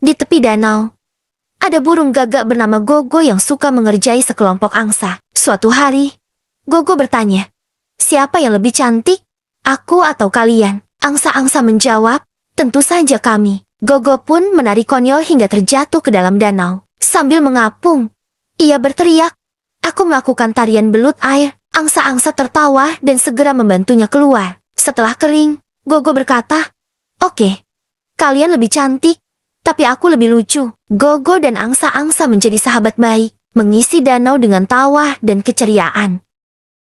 Di tepi danau, ada burung gagak bernama Gogo yang suka mengerjai sekelompok angsa. Suatu hari, Gogo bertanya, "Siapa yang lebih cantik? Aku atau kalian?" Angsa-angsa menjawab, "Tentu saja kami." Gogo pun menari konyol hingga terjatuh ke dalam danau. Sambil mengapung, ia berteriak, "Aku melakukan tarian belut air." Angsa-angsa tertawa dan segera membantunya keluar. Setelah kering, Gogo berkata, "Oke, kalian lebih cantik, tapi aku lebih lucu." Gogo dan angsa-angsa menjadi sahabat baik, mengisi danau dengan tawa dan keceriaan.